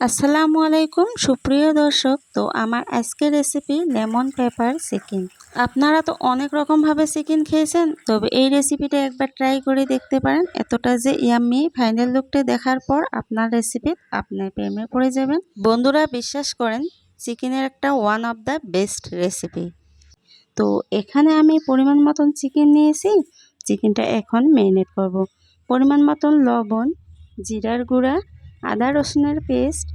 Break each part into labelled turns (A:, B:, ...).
A: আসসালামু আলাইকুম সুপ্রিয় দর্শক। তো আমার আজকের রেসিপি লেমন পেপার চিকেন। আপনারা তো অনেক রকমভাবে চিকেন খেয়েছেন, তবে এই রেসিপিটা একবার ট্রাই করে দেখতে পারেন। এতটা যে ইয়াম্মি, ফাইনাল লুকটা দেখার পর আপনার রেসিপি আপনি প্রেমে পড়ে যাবেন। বন্ধুরা বিশ্বাস করেন, চিকেনের একটা one of the best recipe. তো এখানে আমি পরিমাণ মতন চিকেন নিয়েছি। চিকেনটা এখন ম্যারিনেট করব। পরিমাণ মতন লবণ, জিরার গুঁড়া, আদা রসুনের পেস্ট,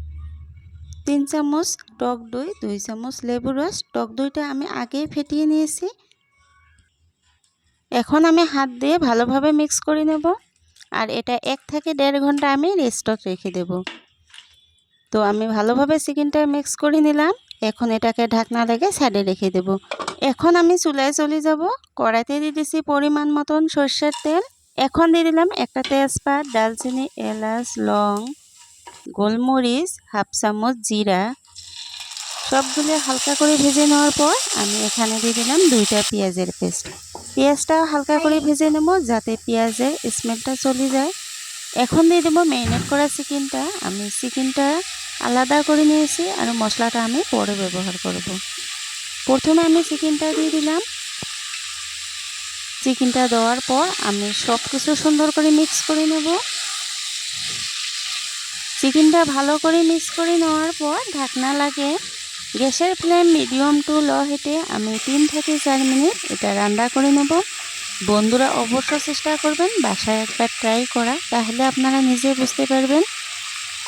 A: 3 চামচ টক দই, 2 চামচ লেবুর রস। টক দইটা আমি আগেই ফেটিয়ে নিয়েছি। এখন আমি হাত দিয়ে ভালোভাবে মিক্স করে নেব, আর এটা 1 থেকে 1.5 ঘন্টা আমি রেস্টে রেখে দেব। তো আমি ভালোভাবে চিকেনটা মিক্স করে নিলাম। এখন এটাকে ঢাকনা লাগিয়ে সাইডে রেখে দেব। এখন আমি চুলায় চলে যাব। কড়াইতে দিয়ে দিয়েছি পরিমাণ মতন সরষের তেল। এখন দিয়ে দিলাম একটা তেজপাত, দারচিনি, এলাচ, লং, গোলমরিচ, হাফ চামচ জিরা। সবগুলো হালকা করে ভেজে নেওয়ার পর আমি এখানে দিয়ে দিলাম 2টা পেঁয়াজের পেস্ট। পেঁয়াজটা হালকা করে ভেজে নেব যাতে পেঁয়াজের স্মেলটা চলে যায়। এখন দিয়ে দেবো ম্যারিনেট করা চিকেনটা। আমি চিকেনটা আলাদা করে নিয়েছি, আর মশলাটা আমি পরে ব্যবহার করব। প্রথমে আমি চিকেনটা দিয়ে দিলাম। চিকেনটা দেওয়ার পর আমি সব কিছু সুন্দর করে মিক্স করে নেব। চিকেনটা ভালো করে মিক্স করে নেওয়ার পর ঢাকনা লাগিয়ে গ্যাসের ফ্লেম মিডিয়াম টু লো হিটে আমি 3 থেকে 4 মিনিট এটা রান্না করে নেব। বন্ধুরা অবশ্য চেষ্টা করবেন বাসায় একবার ট্রাই করা, তাহলে আপনারা নিজে বুঝতে পারবেন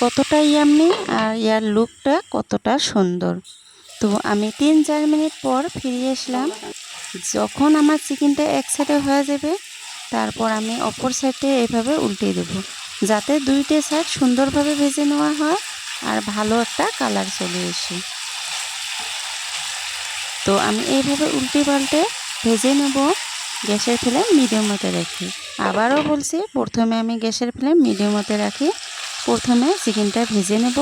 A: কতটা ইয়াম্মি আর ইয়ার লুকটা কতটা সুন্দর। তো আমি 3-4 মিনিট পর ফিরে আসলাম। যখন আমার চিকেনটা এক সাইডে হয়ে যাবে, তারপর আমি অপর সাইডে এভাবে উল্টে দেব, যাতে 2টা সাইড সুন্দরভাবে ভেজে নেওয়া হয় আর ভালো একটা কালার চলে আসে। তো আমি এইভাবে উল্টে পাল্টে ভেজে নেব, গ্যাসের ফ্লেম মিডিয়ামতে রাখি। আবারও বলছি, প্রথমে আমি গ্যাসের ফ্লেম মিডিয়ামতে রাখি, প্রথমে চিকেনটা ভেজে নেব।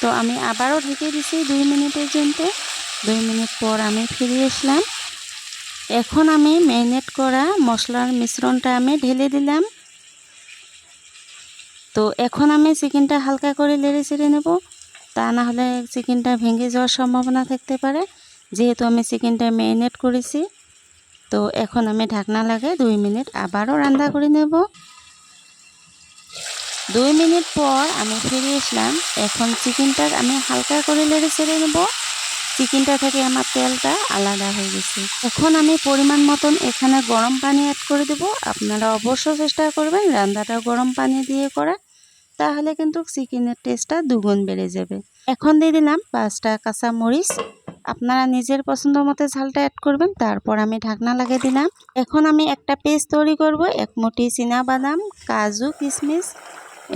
A: তো আমি আবারও ঢেকে দিছি 2 মিনিটের জন্য। 2 মিনিট পর আমি ফিরে আসলাম। এখন আমি ম্যারিনেট করা মশলার মিশ্রণটা আমি ঢেলে দিলাম। তো এখন আমি চিকেনটা হালকা করে নেড়ে চেড়ে নেব, তা না হলে চিকেনটা ভেঙে যাওয়ার সম্ভাবনা থাকতে পারে, যেহেতু আমি চিকেনটা ম্যারিনেট করেছি। তো এখন আমি ঢাকনা লাগিয়ে 2 মিনিট আবারও রান্না করে নেব। 2 মিনিট পর আমি ফিরে আসলাম। এখন চিকেনটা আমি হালকা করে নেড়ে চেড়ে নেব। চিকেনটা থেকে আমার তেলটা আলাদা হয়ে গেছে। এখন আমি পরিমাণ মতন এখানে গরম পানি অ্যাড করে দেব। আপনারা অবশ্যই চেষ্টা করবেন রান্নাটা গরম পানি দিয়ে করা, তাহলে কিন্তু চিকেনের টেস্টটা দ্বিগুণ বেড়ে যাবে। এখন দিয়ে দিলাম 5টা কাঁচা মরিচ। আপনারা নিজের পছন্দ মতো ঝালটা অ্যাড করবেন। তারপর আমি ঢাকনা লাগিয়ে দিলাম। এখন আমি একটা পেস্ট তৈরি করব। 1 মুঠি বাদাম, কাজু, কিশমিশ,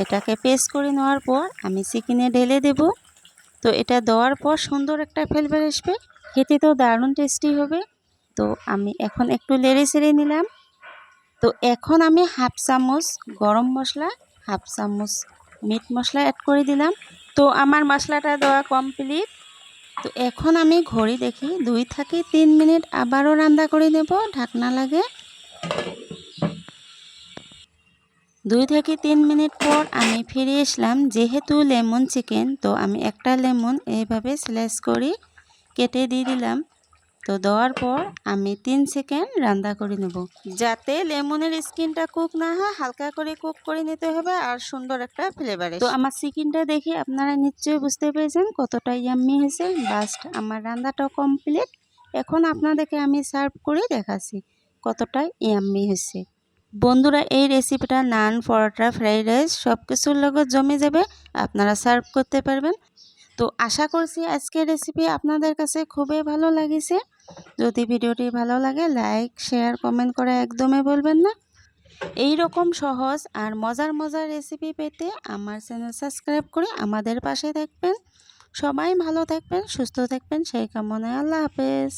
A: এটাকে পেস্ট করে নেওয়ার পর আমি চিকেনে ঢেলে দেব। তো এটা দেওয়ার পর সুন্দর একটা ফ্লেভার আসবে, খেতে তো দারুণ টেস্টি হবে। তো আমি এখন একটু নেড়ে চেড়ে নিলাম। তো এখন আমি হাফ চামচ গরম মশলা, হাফ চামচ মিট মশলা অ্যাড করে দিলাম। তো আমার মশলাটা দেওয়া কমপ্লিট। তো এখন আমি ঘড়ি দেখি 2 থেকে 3 মিনিট আবারও রান্না করে নেব ঢাকনা লাগে। 2 থেকে 3 মিনিট পর আমি ফিরে আসলাম। যেহেতু লেমন চিকেন, তো আমি একটা লেমন এইভাবে স্লাইস করে কেটে দিয়ে দিলাম। তো দেওয়ার পর আমি 3 সেকেন্ড রান্না করে নেব, যাতে লেমনের স্কিনটা কুক না হয়, হালকা করে কুক করে নিতে হবে আর সুন্দর একটা ফ্লেভার আসে। তো আমার চিকেনটা দেখে আপনারা নিশ্চয়ই বুঝতে পেরেছেন কতটা ইয়াম্মি হয়েছে। বাস্ট আমার রান্নাটাও কমপ্লিট। এখন আপনাদেরকে আমি সার্ভ করে দেখাচ্ছি কতটা ইয়াম্মি হয়েছে। বন্ধুরা এই রেসিপিটা নান, পরোটা, ফ্রাইড রাইস সব কিছুর লগত জমে যাবে, আপনারা সার্ভ করতে পারবেন। তো আশা করছি আজকের রেসিপি আপনাদের কাছে খুবই ভালো লাগেছে। যদি ভিডিওটি ভালো লাগে লাইক, শেয়ার, কমেন্ট করা একদমই বলবেন না। এই রকম সহজ আর মজার মজার রেসিপি পেতে আমার চ্যানেল সাবস্ক্রাইব করে আমাদের পাশে থাকবেন। সবাই ভালো থাকবেন, সুস্থ থাকবেন সেই কামনায়। আল্লাহ হাফেজ।